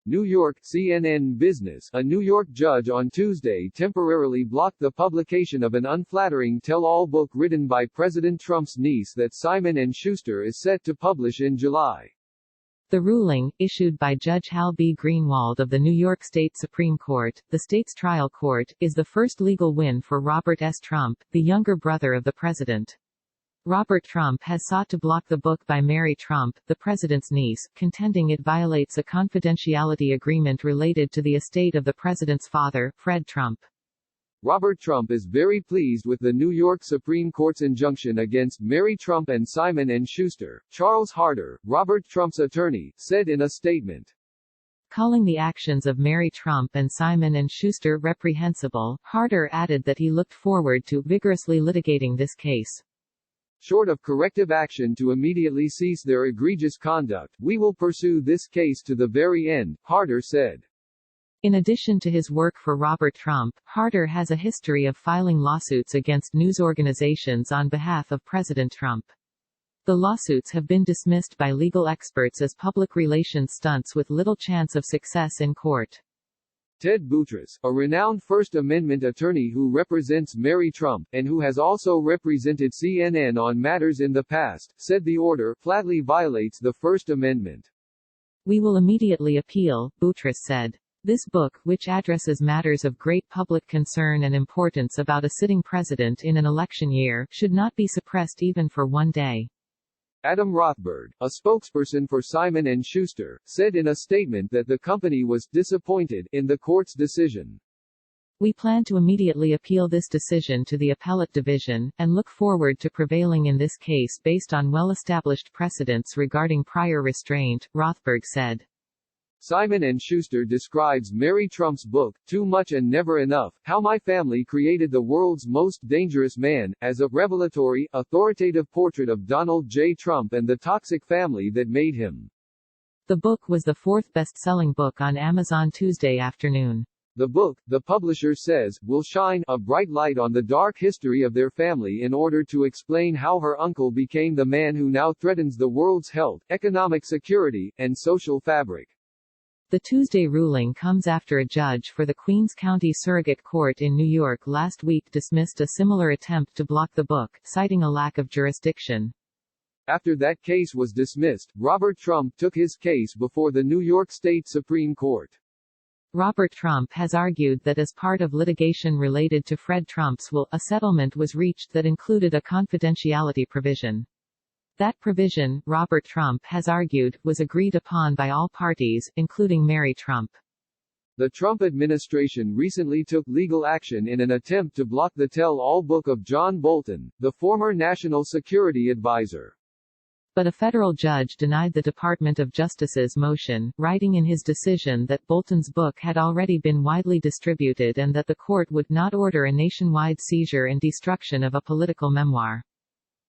New York, CNN Business. A New York judge on Tuesday temporarily blocked the publication of an unflattering tell-all book written by President Trump's niece that Simon Schuster is set to publish in July. The ruling, issued by Judge Hal B. Greenwald of the New York State Supreme Court, the state's trial court, is the first legal win for Robert S. Trump, the younger brother of the president. Robert Trump has sought to block the book by Mary Trump, the president's niece, contending it violates a confidentiality agreement related to the estate of the president's father, Fred Trump. Robert Trump is very pleased with the New York Supreme Court's injunction against Mary Trump and Simon Schuster. Charles Harder, Robert Trump's attorney, said in a statement. Calling the actions of Mary Trump and Simon Schuster reprehensible, Harder added that he looked forward to vigorously litigating this case. Short of corrective action to immediately cease their egregious conduct, we will pursue this case to the very end, Harder said. In addition to his work for Robert Trump, Harder has a history of filing lawsuits against news organizations on behalf of President Trump. The lawsuits have been dismissed by legal experts as public relations stunts with little chance of success in court. Ted Boutrous, a renowned First Amendment attorney who represents Mary Trump, and who has also represented CNN on matters in the past, said the order flatly violates the First Amendment. We will immediately appeal, Boutrous said. This book, which addresses matters of great public concern and importance about a sitting president in an election year, should not be suppressed even for one day. Adam Rothberg, a spokesperson for Simon Schuster, said in a statement that the company was disappointed in the court's decision. We plan to immediately appeal this decision to the appellate division, and look forward to prevailing in this case based on well-established precedents regarding prior restraint, Rothberg said. Simon Schuster describes Mary Trump's book, Too Much and Never Enough, How My Family Created the World's Most Dangerous Man, as a revelatory, authoritative portrait of Donald J. Trump and the toxic family that made him. The book was the fourth best-selling book on Amazon Tuesday afternoon. The book, the publisher says, will shine a bright light on the dark history of their family in order to explain how her uncle became the man who now threatens the world's health, economic security, and social fabric. The Tuesday ruling comes after a judge for the Queens County Surrogate Court in New York last week dismissed a similar attempt to block the book, citing a lack of jurisdiction. After that case was dismissed, Robert Trump took his case before the New York State Supreme Court. Robert Trump has argued that as part of litigation related to Fred Trump's will, a settlement was reached that included a confidentiality provision. That provision, Robert Trump has argued, was agreed upon by all parties, including Mary Trump. The Trump administration recently took legal action in an attempt to block the tell-all book of John Bolton, the former National Security Advisor. But a federal judge denied the Department of Justice's motion, writing in his decision that Bolton's book had already been widely distributed and that the court would not order a nationwide seizure and destruction of a political memoir.